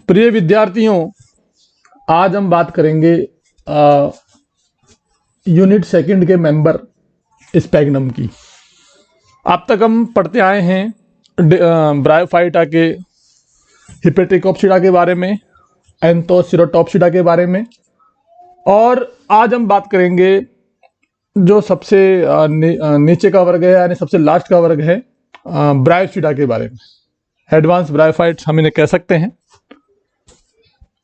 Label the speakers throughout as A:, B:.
A: प्रिय विद्यार्थियों, आज हम बात करेंगे यूनिट सेकंड के मेंबर स्पैग्नम की। अब तक हम पढ़ते आए हैं ब्रायोफाइटा के, हिपेटिकोप्सिडा के बारे में, एंथोसिरोटोप्सिडा के बारे में, और आज हम बात करेंगे जो सबसे नीचे का वर्ग है, यानी सबसे लास्ट का वर्ग है, ब्रायोफिडा के बारे में। एडवांस ब्रायोफाइट्स हम इन्हें कह सकते हैं।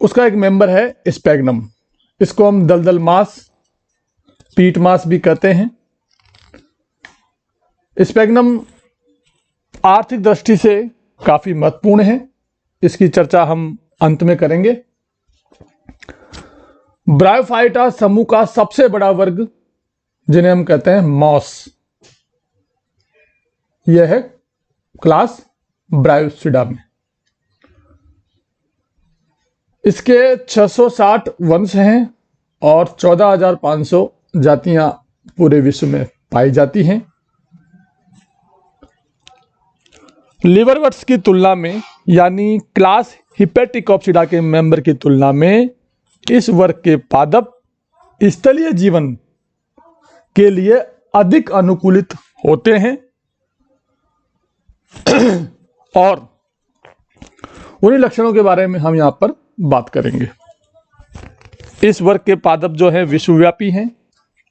A: उसका एक मेंबर है स्पैग्नम। इसको हम दलदल मास, पीट मास भी कहते हैं। स्पैग्नम आर्थिक दृष्टि से काफी महत्वपूर्ण है। इसकी चर्चा हम अंत में करेंगे। ब्रायोफाइटा समूह का सबसे बड़ा वर्ग, जिन्हें हम कहते हैं मॉस, यह है क्लास ब्रायोफिडा में। इसके 660 वंश हैं और 14,500 जातियां पूरे विश्व में पाई जाती हैं। लिवरवर्ट्स की तुलना में, यानी क्लास हिपेटिकोप्सिडा के मेंबर की तुलना में, इस वर्ग के पादप स्थलीय जीवन के लिए अधिक अनुकूलित होते हैं और उन्हीं लक्षणों के बारे में हम यहां पर बात करेंगे। इस वर्ग के पादप जो है विश्वव्यापी हैं।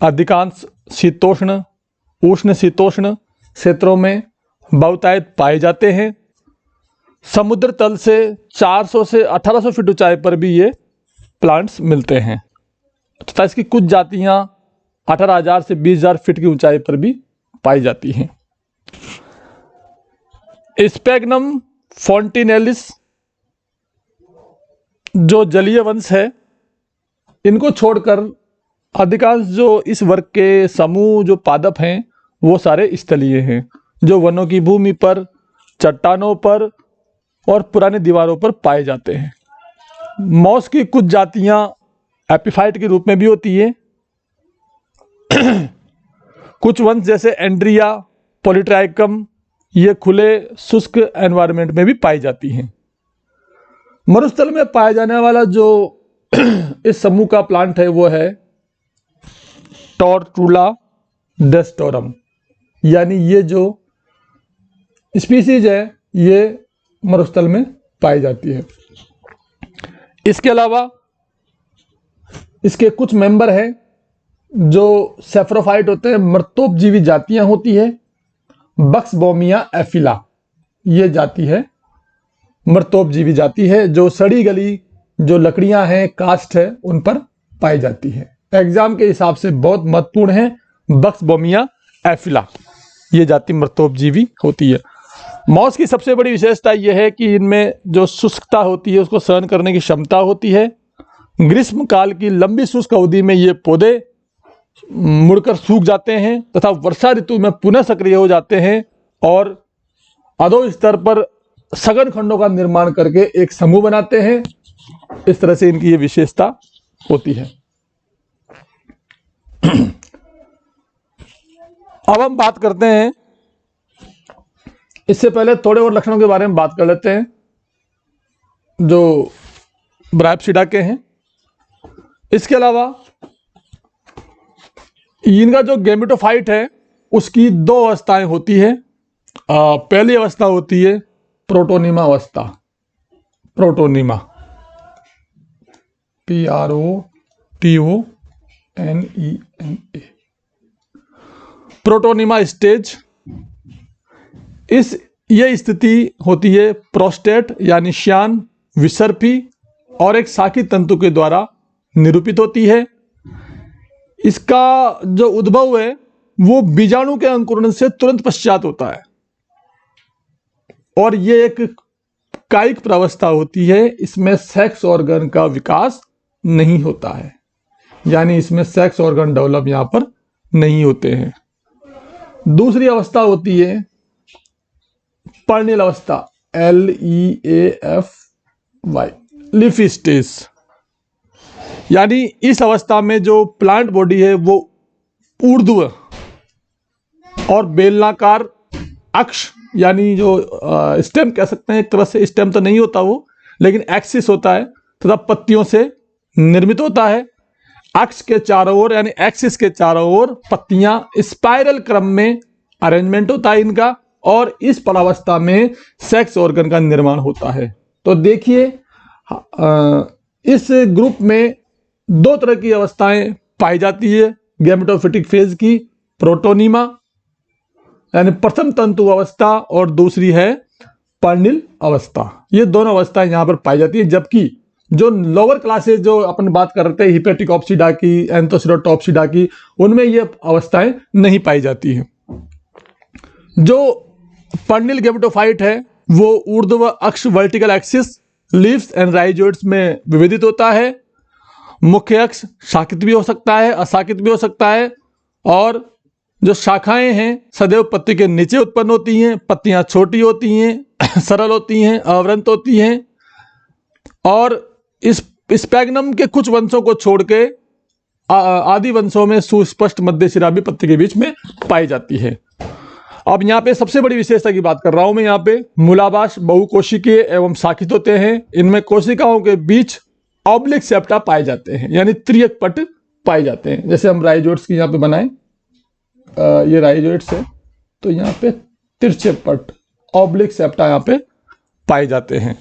A: अधिकांश शीतोष्ण, उष्ण शीतोष्ण क्षेत्रों में बहुतायत पाए जाते हैं। समुद्र तल से 400 से 1800 फीट ऊंचाई पर भी ये प्लांट्स मिलते हैं तथा इसकी कुछ जातियां 18,000 से 20,000 फीट की ऊंचाई पर भी पाई जाती हैं। स्पैग्नम फोर्टिनेलिस जो जलीय वंश है, इनको छोड़कर अधिकांश जो इस वर्ग के समूह जो पादप हैं वो सारे स्थलीय हैं, जो वनों की भूमि पर, चट्टानों पर और पुरानी दीवारों पर पाए जाते हैं। मॉस की कुछ जातियां एपिफाइट के रूप में भी होती है। कुछ वंश जैसे एंड्रिया, पॉलीट्राइकम, ये खुले शुष्क एनवायरनमेंट में भी पाई जाती हैं। मरुस्थल में पाया जाने वाला जो इस समूह का प्लांट है वो है टोर्टुला डेस्टोरम, यानी ये जो स्पीसीज है ये मरुस्थल में पाई जाती है। इसके अलावा इसके कुछ मेंबर हैं जो सेफ्रोफाइट होते हैं, मर्तोपजीवी जातियां होती है। बक्सबोमिया एफिला ये जाति है, मर्तोपजीवी जाति है, जो सड़ी गली जो लकड़ियां हैं, कास्ट है, उन पर पाई जाती है। एग्जाम के हिसाब से बहुत महत्वपूर्ण है बक्सबोमिया एफिला, ये जाति मर्तोपजीवी होती है। मॉस की सबसे बड़ी विशेषता यह है कि इनमें जो शुष्कता होती है उसको सहन करने की क्षमता होती है। ग्रीष्म काल की लंबी शुष्क अवधि में ये पौधे मुड़कर सूख जाते हैं तथा वर्षा ऋतु में पुनः सक्रिय हो जाते हैं और अधो स्तर पर सघन खंडों का निर्माण करके एक समूह बनाते हैं। इस तरह से इनकी ये विशेषता होती है। अब हम बात करते हैं, इससे पहले थोड़े और लक्षणों के बारे में बात कर लेते हैं जो ब्रायोफिडा के हैं। इसके अलावा इनका जो गैमेटोफाइट है उसकी दो अवस्थाएं होती है। पहली अवस्था होती है प्रोटोनिमा अवस्था, प्रोटोनिमा, PROTONEMA, प्रोटोनिमा स्टेज। ये स्थिति होती है प्रोस्टेट यानी श्यान, विसर्पी और एक शाखी तंतु के द्वारा निरूपित होती है। इसका जो उद्भव है वो बीजाणु के अंकुरण से तुरंत पश्चात होता है और ये एक कायिक प्रावस्था होती है। इसमें सेक्स ऑर्गन का विकास नहीं होता है, यानी इसमें सेक्स ऑर्गन डेवलप यहां पर नहीं होते हैं। दूसरी अवस्था होती है पर्णिल अवस्था, LEAFY, लीफी स्टेज, यानी इस अवस्था में जो प्लांट बॉडी है वो ऊर्ध्व और बेलनाकार अक्ष, यानी जो स्टेम कह सकते हैं, एक तरह से स्टेम तो नहीं होता वो, लेकिन एक्सिस होता है तथा पत्तियों से निर्मित होता है। अक्ष के चारों ओर यानी एक्सिस के चारों ओर पत्तियां स्पाइरल क्रम में अरेंजमेंट होता है इनका, और इस परावस्था में सेक्स ऑर्गन का निर्माण होता है। तो देखिए इस ग्रुप में दो तरह की अवस्थाएं पाई जाती है गैमेटोफिटिक फेज की, प्रोटोनीमा यानी प्रथम तंतु अवस्था, और दूसरी है पर्निल अवस्था। ये दोनों अवस्थाएं यहां पर पाई जाती है, जबकि जो लोअर क्लासेस जो अपन बात कर रहे थे हिपेटिक ऑप्सिडा की, एंथोसिरोटॉप्सिडा की, उनमें ये अवस्थाएं नहीं पाई जाती हैं। जो पर्निल गैमेटोफाइट है वो ऊर्ध्व अक्ष vertical axis leaves and rhizoids में विभेदित होता है। मुख्य अक्ष शाखित भी हो सकता है, अशाखित भी हो सकता है, और जो शाखाएं हैं सदैव पत्ती के नीचे उत्पन्न होती हैं। पत्तियां छोटी होती हैं, सरल होती हैं, अवरंत होती हैं, और इस स्पैग्नम के कुछ वंशों को छोड़ के आदि वंशों में सुस्पष्ट मध्य शिरा भी पत्ती के बीच में पाई जाती है। अब यहाँ पे सबसे बड़ी विशेषता की बात कर रहा हूं मैं। यहाँ पे मूलाभास बहुकोशिकीय एवं शाखित होते हैं। इनमें कोशिकाओं के बीच ऑब्लिक सेप्टा पाए जाते हैं, यानी त्रियक पट पाए जाते हैं। जैसे हम राइजोइड्स की यहाँ पे बनाएं, ये राइजोइड्स है, तो यहाँ पे तिरछे पट ऑब्लिक सेप्टा यहाँ पे पाए जाते हैं।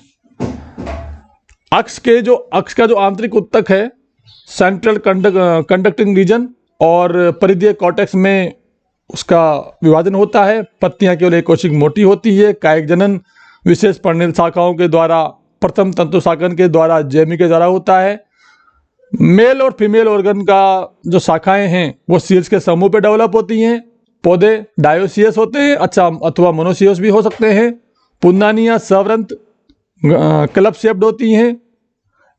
A: अक्ष का जो आंतरिक उत्तक है सेंट्रल कंडक्टिंग रीजन, और परिधीय कॉर्टेक्स में उसका विभाजन होता है। पत्तियां केवल एक कोशिक मोटी होती है। कायिक जनन विशेष पर्निल शाखाओं के द्वारा प्रथम तंतु शाखन के द्वारा जैमी के द्वारा होता है। मेल और फीमेल ऑर्गन का जो शाखाएं हैं वो सील्स के समूह पे डेवलप होती हैं। पौधे डायोसियस होते हैं, अच्छा, अथवा मोनोसियस भी हो सकते हैं। पुंदानियां सवरंत क्लब शेप्ड होती हैं।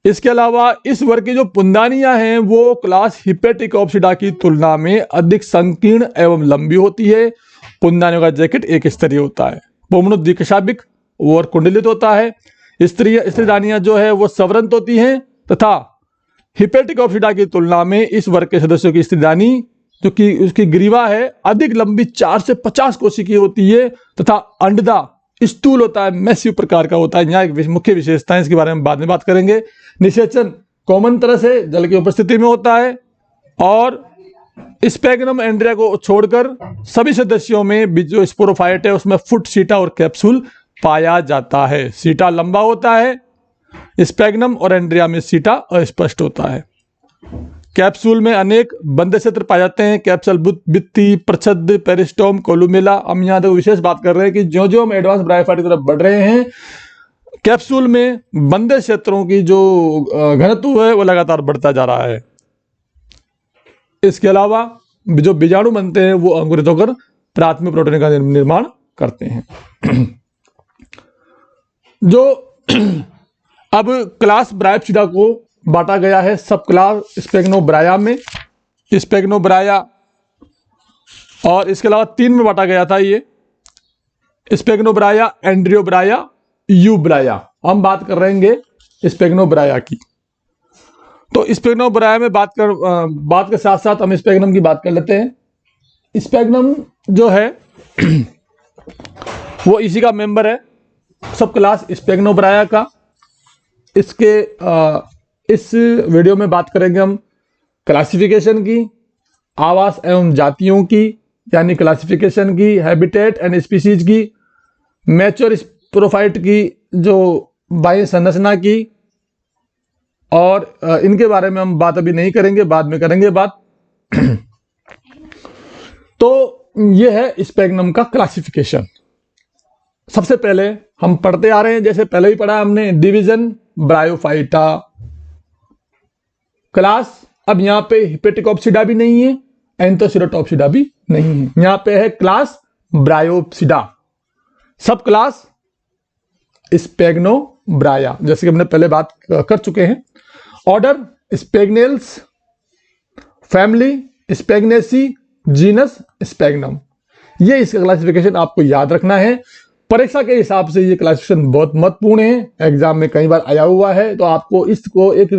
A: इसके अलावा इस वर्ग की जो पुंदानियां हैं वो क्लास हिपेटिक ऑप्सिडा की तुलना में अधिक संकीर्ण एवं लंबी होती है। पुंदानियों का जैकेट एक स्तरीय होता है, पोमनो द्विकशाभिक और कुंडलित होता है। स्त्रीदानियां जो है वो सवरंत होती हैं, तथा हिपेटिक ऑप्सिडा की तुलना में इस वर्ग के सदस्यों की स्त्रीदानी जो कि उसकी ग्रीवा है अधिक लंबी 4 से 50 कोशिकीय होती है, तथा अंडदा स्थूल होता है, मैसिव प्रकार का होता है। यहाँ एक मुख्य विशेषता है, इसके बारे में बाद में बात करेंगे। निषेचन कॉमन तरह से जल की उपस्थिति में होता है, और स्पैग्नम एंड्रिया को छोड़कर सभी सदस्यों में जो स्पोरोफाइट है उसमें फुट, सीटा और कैप्सूल पाया जाता है। सीटा लंबा होता है स्पैग्नम, और एंड्रिया में सीटा अस्पष्ट होता है। कैप्सूल में अनेक बंद क्षेत्र पाए जाते हैं। कैप्सूल भित्ति, प्रच्छद, पेरिस्टोम, कोलुमेला। हम यहाँ देखो विशेष बात कर रहे हैं कि जो जो हम एडवांस ब्रायोफाइट की तरफ बढ़ रहे हैं, कैप्सूल में बंद क्षेत्रों की जो घनत्व है वो लगातार बढ़ता जा रहा है। इसके अलावा जो बीजाणु बनते हैं वो अंकुरित होकर प्राथमिक प्रोटीन का निर्माण करते हैं। जो अब क्लास ब्रायोप्सिडा को बांटा गया है सब क्लास स्पेग्नोब्राया में, स्पेग्नोब्राया, और इसके अलावा 3 में बांटा गया था ये स्पेग्नोब्राया, एंड्रियोब्राया, यूब्राया। हम बात कर रहे हैं स्पेग्नोब्राया की। तो स्पेग्नोब्राया में बात के साथ साथ हम स्पेग्नम की बात कर लेते हैं। स्पेग्नम जो है वो इसी का मेंबर है, सब क्लास स्पेग्नोब्राया का। इसके इस वीडियो में बात करेंगे हम क्लासिफिकेशन की, आवास एवं जातियों की यानी क्लासिफिकेशन की, हैबिटेट एंड स्पीसीज की, मैच्योर स्पोरोफाइट की जो बाह्य संरचना की, और इनके बारे में हम बात अभी नहीं करेंगे, बाद में करेंगे बात। तो ये है स्पेग्नम का क्लासिफिकेशन। सबसे पहले हम पढ़ते आ रहे हैं, जैसे पहले ही पढ़ा हमने, डिवीजन ब्रायोफाइटा क्लास। अब यहां पे हिपेटिक ऑप्सिडा भी नहीं है, एंथोसिरोटॉप्सिडा भी नहीं है, यहां पे है क्लास ब्रायोप्सिडा। सब क्लास स्पेग्नोब्राया, जैसे कि हमने पहले बात कर चुके हैं। Order Sphagnales, family Sphagnaceae, genus Sphagnum. ये इसका क्लासिफिकेशन आपको याद रखना है। परीक्षा के हिसाब से ये क्लासिफिकेशन बहुत महत्वपूर्ण है, एग्जाम में कई बार आया हुआ है, तो आपको इसको एक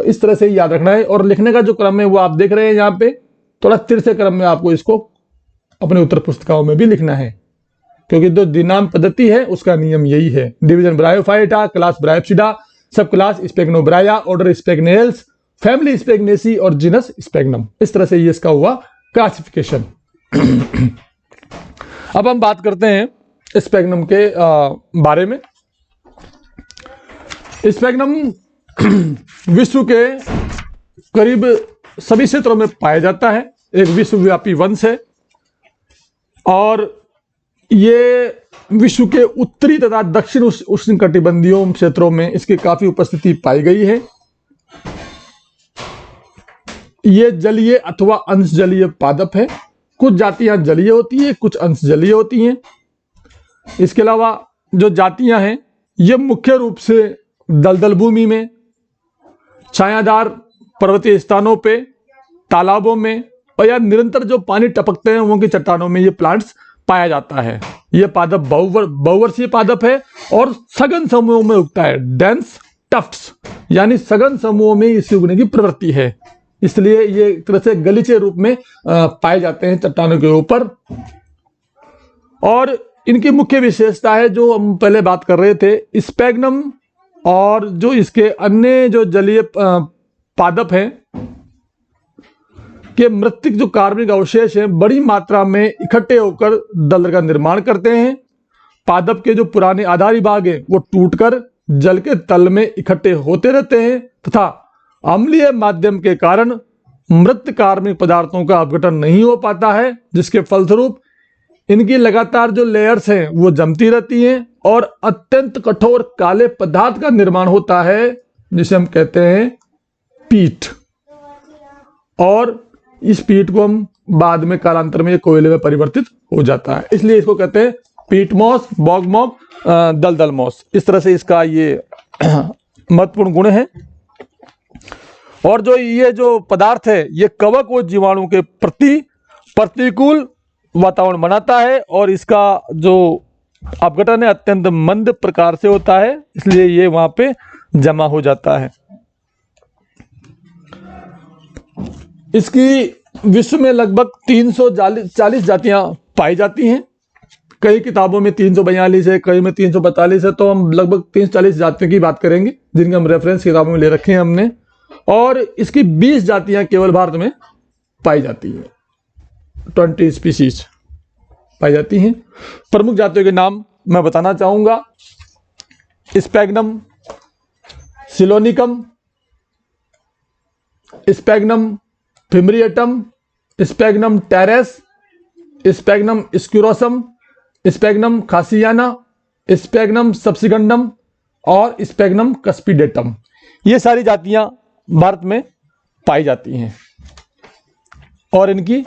A: इस तरह से ही याद रखना है। और लिखने का जो क्रम है वो आप देख रहे हैं यहाँ पे, थोड़ा तिरछे क्रम में आपको इसको अपने उत्तर पुस्तिकाओं में भी लिखना है, क्योंकि जो दिनाम पद्धति है उसका नियम यही है। डिवीजन ब्रायोफाइटा, क्लास ब्रायोप्सिडा, सब क्लास स्पेगनोब्राया, ऑर्डर स्पेगनेल्स, फैमिली स्पेगनेसी और जीनस स्पेगनम। इस तरह से ये इसका हुआ क्लासिफिकेशन। अब हम बात करते हैं स्पेगनम के बारे में। स्पेगनम विश्व के करीब सभी क्षेत्रों में पाया जाता है, एक विश्वव्यापी वंश है और ये विश्व के उत्तरी तथा दक्षिण उष्णकटिबंधीय क्षेत्रों में इसकी काफी उपस्थिति पाई गई है। ये जलीय अथवा अंश जलीय पादप है। कुछ जातियां जलीय होती है, कुछ अंश जलीय होती हैं। इसके अलावा जो जातियां हैं ये मुख्य रूप से दलदल भूमि में, छायादार पर्वतीय स्थानों पे, तालाबों में और या निरंतर जो पानी टपकते हैं उनकी चट्टानों में ये प्लांट्स पाया जाता है। ये पादप बहुवर्षीय पादप है और सघन समूहों में उगता है। डेंस टफ्ट्स यानी सघन समूहों में इसकी उगने की प्रवृत्ति है, इसलिए ये एक तरह से गलीचे रूप में पाए जाते हैं चट्टानों के ऊपर। और इनकी मुख्य विशेषता है जो हम पहले बात कर रहे थे, स्पेगनम और जो इसके अन्य जो जलीय पादप हैं के मृतिक जो कार्बनिक अवशेष हैं बड़ी मात्रा में इकट्ठे होकर दलदल का निर्माण करते हैं। पादप के जो पुराने आधारी भाग हैं वो टूटकर जल के तल में इकट्ठे होते रहते हैं तथा अम्लीय माध्यम के कारण मृत कार्बनिक पदार्थों का अपघटन नहीं हो पाता है, जिसके फलस्वरूप इनकी लगातार जो लेयर्स हैं वो जमती रहती हैं और अत्यंत कठोर काले पदार्थ का निर्माण होता है जिसे हम कहते हैं पीट। और इस पीट को हम बाद में कालांतर में कोयले में परिवर्तित हो जाता है, इसलिए इसको कहते हैं पीट मॉस, बॉग मॉस, दलदल मॉस। इस तरह से इसका ये महत्वपूर्ण गुण है। और जो ये जो पदार्थ है ये कवक और जीवाणु के प्रति प्रतिकूल वातावरण बनाता है और इसका जो अपघटन है अत्यंत मंद प्रकार से होता है, इसलिए ये वहां पे जमा हो जाता है। इसकी विश्व में लगभग 340 जातियां पाई जाती हैं। कई किताबों में 342 है, कई में 342 है, तो हम लगभग 340 जातियों की बात करेंगे जिनके हम रेफरेंस किताबों में ले रखे हैं हमने। और इसकी 20 जातियां केवल भारत में पाई जाती हैं, 20 स्पीसीज पाई जाती हैं। प्रमुख जातियों के नाम मैं बताना चाहूंगा, Sphagnum ceylonicum, Sphagnum fimbriatum, Sphagnum teres, Sphagnum squarrosum, Sphagnum khasianum, Sphagnum subsecundum और स्पेगनम कस्पिडेटम। ये सारी जातियां भारत में पाई जाती हैं और इनकी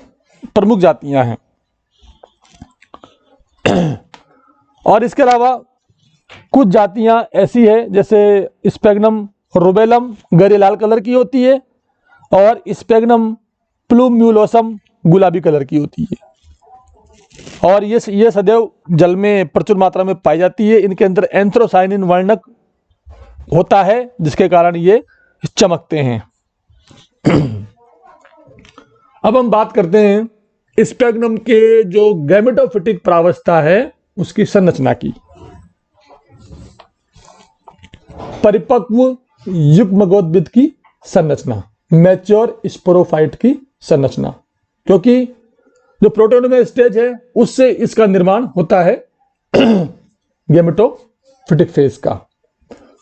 A: प्रमुख जातियां हैं। और इसके अलावा कुछ जातियां ऐसी है जैसे स्पेगनम रुबेलम गहरे लाल कलर की होती है और स्पेगनम प्लूम्यूलोसम गुलाबी कलर की होती है और ये सदैव जल में प्रचुर मात्रा में पाई जाती है। इनके अंदर एंथ्रोसाइनिन वर्णक होता है जिसके कारण ये चमकते हैं। अब हम बात करते हैं स्पेगनम के जो गैमेटोफिटिक प्रावस्था है उसकी संरचना की। परिपक्व युग्मकोद्भिद की संरचना, मैच्योर स्पोरोफाइट की संरचना, क्योंकि जो प्रोटोनोमिक स्टेज है उससे इसका निर्माण होता है गैमेटोफिटिक फेज का।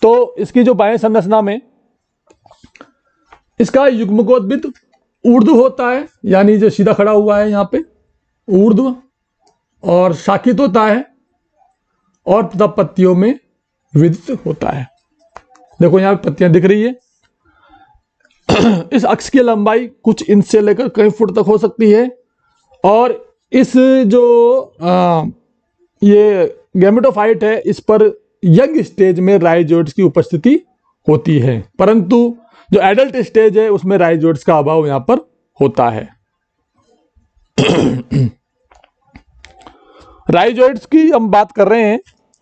A: तो इसकी जो बाह्य संरचना में इसका युग्मकोद्भिद ऊर्ध्व होता है, यानी जो सीधा खड़ा हुआ है यहाँ पे ऊर्ध्व, और शाखित होता है और तथा पत्तियों में विद्युत होता है। देखो यहाँ पे पत्तियां दिख रही है। इस अक्ष की लंबाई कुछ इंच से लेकर कई फुट तक हो सकती है और इस जो ये गैमेटोफाइट है इस पर यंग स्टेज में राइजोइड्स की उपस्थिति होती है, परंतु जो एडल्ट स्टेज है उसमें राइजोइड्स का अभाव यहां पर होता है। राइजोइड्स की हम बात कर रहे हैं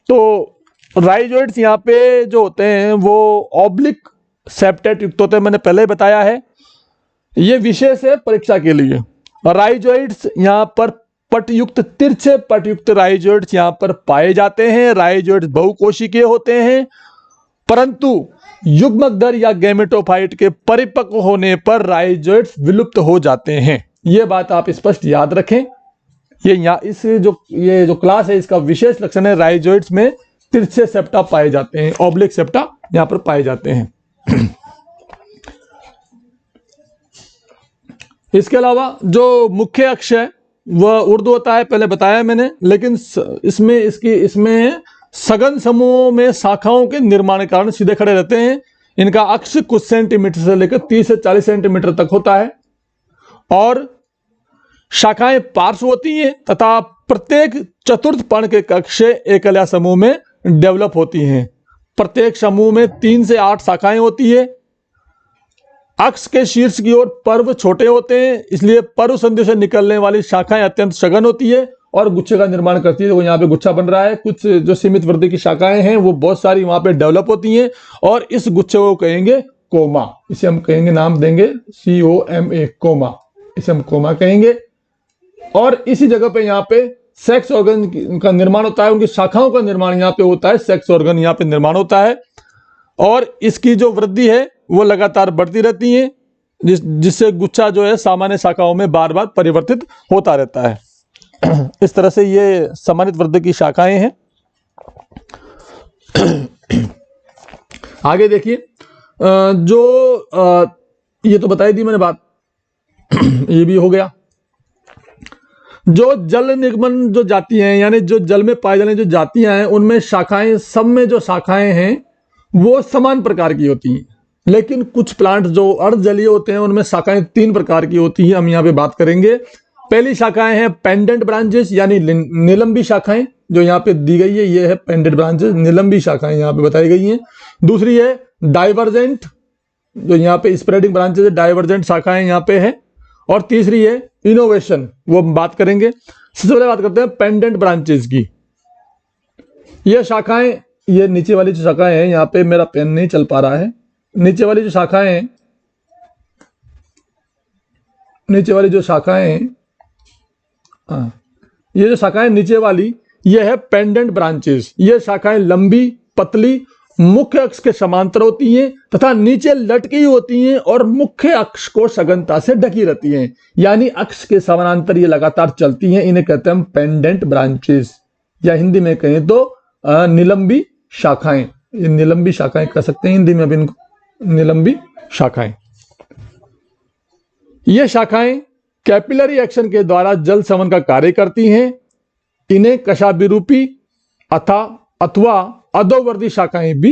A: तो राइजोइड्स यहाँ पे जो होते हैं वो ऑब्लिक सेप्टेट युक्त होते हैं, मैंने पहले ही बताया है। ये विशेष है परीक्षा के लिए। राइजोइड्स यहाँ पर पटयुक्त, तिरछे पटयुक्त राइजोइड्स यहाँ पर पाए जाते हैं। राइजोइड्स बहुकोशिकीय होते हैं परंतु युग्मक दर या गैमेटोफाइट के परिपक्व होने पर राइजोइड्स विलुप्त हो जाते हैं। यह बात आप स्पष्ट याद रखें। ये जो क्लास है इसका विशेष लक्षण है राइजोइड्स में तिरछे सेप्टा पाए जाते हैं, ऑब्लिक सेप्टा यहां पर पाए जाते हैं। इसके अलावा जो मुख्य अक्ष है वह ऊर्ध्व होता है, पहले बताया मैंने, लेकिन इसमें सघन समूहों में शाखाओं के निर्माण के कारण सीधे खड़े रहते हैं। इनका अक्ष कुछ सेंटीमीटर से लेकर 30 से 40 सेंटीमीटर तक होता है और शाखाएं पार्श्व होती हैं तथा प्रत्येक चतुर्थ पर्ण के कक्ष से एकल्या समूह में डेवलप होती हैं। प्रत्येक समूह में 3 से 8 शाखाएं होती है। अक्ष के शीर्ष की ओर पर्व छोटे होते हैं, इसलिए पर्व संधि से निकलने वाली शाखाएं अत्यंत सघन होती है और गुच्छे का निर्माण करती है। तो यहाँ पे गुच्छा बन रहा है, कुछ जो सीमित वृद्धि की शाखाएं हैं वो बहुत सारी वहां पे डेवलप होती हैं और इस गुच्छे को कहेंगे कोमा। इसे हम कहेंगे, नाम देंगे COMA, कोमा। इसे हम कोमा कहेंगे। और इसी जगह पे यहाँ पे सेक्स ऑर्गन का निर्माण होता है, उनकी शाखाओं का निर्माण यहाँ पे होता है, सेक्स ऑर्गन यहाँ पे निर्माण होता है और इसकी जो वृद्धि है वो लगातार बढ़ती रहती है, जिससे गुच्छा जो है सामान्य शाखाओं में बार बार परिवर्तित होता रहता है। इस तरह से ये सम्मानित वृद्धि की शाखाएं हैं। आगे देखिए, ये तो बताई दी मैंने बात, ये भी हो गया। जो जल निगमन जो जाती हैं, यानी जो जल में पाए जाने जो जातियां हैं, उनमें शाखाएं, सब में जो शाखाएं हैं वो समान प्रकार की होती हैं, लेकिन कुछ प्लांट जो अर्धजलीय होते हैं उनमें शाखाएं 3 प्रकार की होती हैं। हम यहाँ पे बात करेंगे। पहली शाखाएं हैं पेंडेंट ब्रांचेस, यानी निलंबी शाखाएं, जो यहाँ पे दी गई है, ये है पेंडेंट ब्रांचेस, निलंबी शाखाएं यहाँ पे बताई गई हैं। दूसरी है डाइवर्जेंट, जो यहाँ पे स्प्रेडिंग ब्रांचेस है, डाइवर्जेंट शाखाएं यहाँ पे है। और तीसरी है इनोवेशन, वो हम बात करेंगे। सबसे पहले बात करते हैं पेंडेंट ब्रांचेस की। ये शाखाएं, ये नीचे वाली जो शाखाएं हैं, यहाँ पे मेरा पेन नहीं चल पा रहा है, नीचे वाली जो शाखाएं हैं, ये जो शाखाएं नीचे वाली, ये है पेंडेंट ब्रांचेस। ये शाखाएं लंबी, पतली, मुख्य अक्ष के समांतर होती हैं तथा नीचे लटकी होती हैं और मुख्य अक्ष को सघनता से ढकी रहती हैं, यानी अक्ष के समानांतर ये लगातार चलती हैं। इन्हें कहते हैं पेंडेंट ब्रांचेस, या हिंदी में कहें तो निलंबी शाखाएं। ये निलंबी शाखाएं कह सकते हैं हिंदी में, अब इनको निलंबी शाखाएं। ये शाखाएं कैपिलरी एक्शन के द्वारा जल समन का कार्य करती हैं। इन्हें कशाभिरूपी अथवा अधोवर्ती शाखाएं भी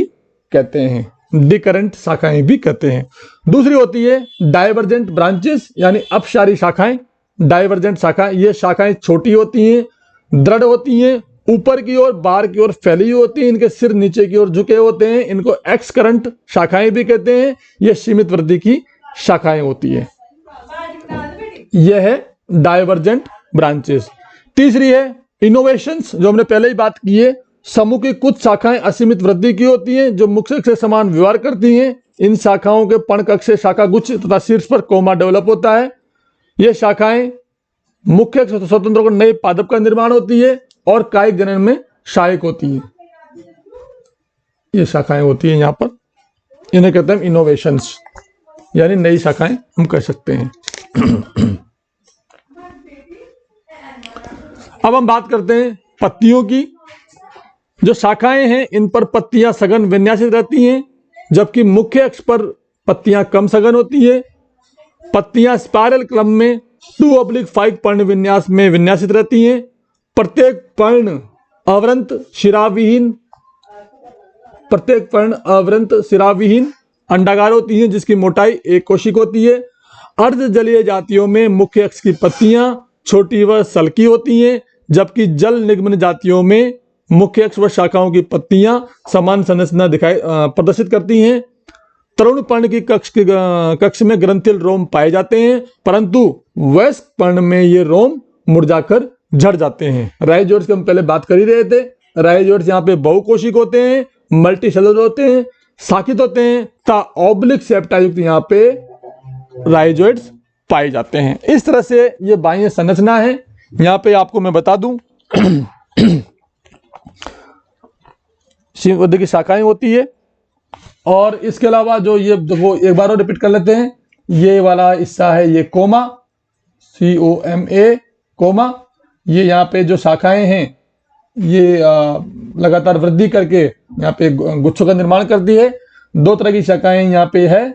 A: कहते हैं, डिकरेंट शाखाएं भी कहते हैं। दूसरी होती है डाइवर्जेंट ब्रांचेस, यानी अपसारी शाखाएं। डाइवर्जेंट शाखाएं, ये शाखाएं छोटी होती हैं, दृढ़ होती हैं, ऊपर की ओर, बाहर की ओर फैली होती हैं, इनके सिर नीचे की ओर झुके होते हैं। इनको एक्स करंट शाखाएं भी कहते हैं। ये सीमित वृद्धि की शाखाएं होती है। यह है डाइवर्जेंट ब्रांचेस। तीसरी है इनोवेशंस, जो हमने पहले ही बात की है। समूह की कुछ शाखाएं असीमित वृद्धि की होती हैं, जो मुख्य से समान व्यवहार करती हैं। इन शाखाओं के पर्णकक्ष से शाखा गुच्छ तथा शीर्ष पर कोमा डेवलप होता है। ये शाखाएं मुख्य स्वतंत्र होकर नए पादप का निर्माण होती है और कायिक जनन में सहायक होती है। ये शाखाएं होती हैं यहाँ पर, इन्हें कहते हैं इनोवेशंस, यानी नई शाखाएं हम कह सकते हैं। अब हम बात करते हैं पत्तियों की। जो शाखाएं हैं इन पर पत्तियां सघन विन्यासित रहती हैं, जबकि मुख्य अक्ष पर पत्तियां कम सघन होती है। पत्तियां स्पाइरल क्रम में 2/5 पर्ण विन्यास में विन्यासित रहती हैं। प्रत्येक पर्ण अवरंत शिराविहीन अंडाकार होती है, जिसकी मोटाई 1 कोशिक होती है। अर्धजलीय जातियों में मुख्य अक्ष की पत्तियां छोटी व सल्की होती हैं, जबकि जल निगमन जातियों में मुख्य अक्ष व शाखाओं की पत्तियां समान संरचना प्रदर्शित करती हैं। तरुण पर्ण की कक्ष में ग्रंथिल रोम पाए जाते हैं, परंतु वयस्क पर्ण में ये रोम मुरझाकर झड़ जाते हैं। राइजोइड्स की हम पहले बात कर ही रहे थे। राइजोइड्स यहाँ पे बहुकोशिक होते हैं, मल्टीसेलुलर होते हैं, शाखित होते हैं तथा ऑब्लिक सेप्टा युक्त यहाँ पे राइजोइड्स पाए जाते हैं। इस तरह से ये बाह्य संरचना है। यहाँ पे आपको मैं बता दूं, सीमित वृद्धि की शाखाएं होती है, और इसके अलावा जो ये वो एक बार और रिपीट कर लेते हैं, ये वाला हिस्सा है ये कोमा, COMA कोमा। ये यहाँ पे जो शाखाएं हैं ये लगातार वृद्धि करके यहाँ पे गुच्छों का निर्माण करती है। दो तरह की शाखाएं यहाँ पे है,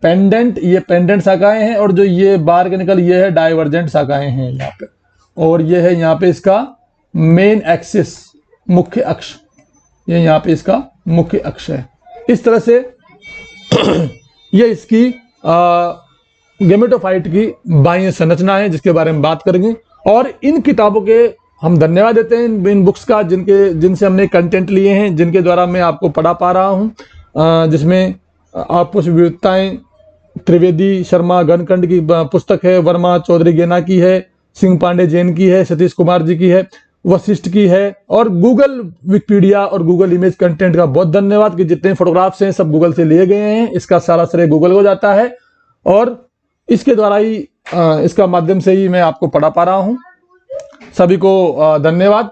A: पेंडेंट, ये पेंडेंट शाखाएं हैं, और जो ये बाहर के निकल ये है डाइवर्जेंट शाखाएं हैं यहाँ पे। और ये है यहाँ पे इसका मेन एक्सिस, मुख्य अक्ष, ये यहाँ पे इसका मुख्य अक्ष है। इस तरह से ये इसकी गेमेटोफाइट की बाह्य संरचना है जिसके बारे में बात करेंगे। और इन किताबों के हम धन्यवाद देते हैं इन बुक्स का जिनसे हमने कंटेंट लिए हैं, जिनके द्वारा मैं आपको पढ़ा पा रहा हूँ, जिसमें आपस विविधताएं त्रिवेदी शर्मा घनखंड की पुस्तक है, वर्मा चौधरी गेना की है, सिंह पांडे जैन की है, सतीश कुमार जी की है, वशिष्ठ की है, और गूगल विकिपीडिया और गूगल इमेज कंटेंट का बहुत धन्यवाद कि जितने फोटोग्राफ्स हैं सब गूगल से लिए गए हैं। इसका सारा श्रेय गूगल को जाता है और इसके द्वारा ही इसका माध्यम से ही मैं आपको पढ़ा पा रहा हूं। सभी को धन्यवाद।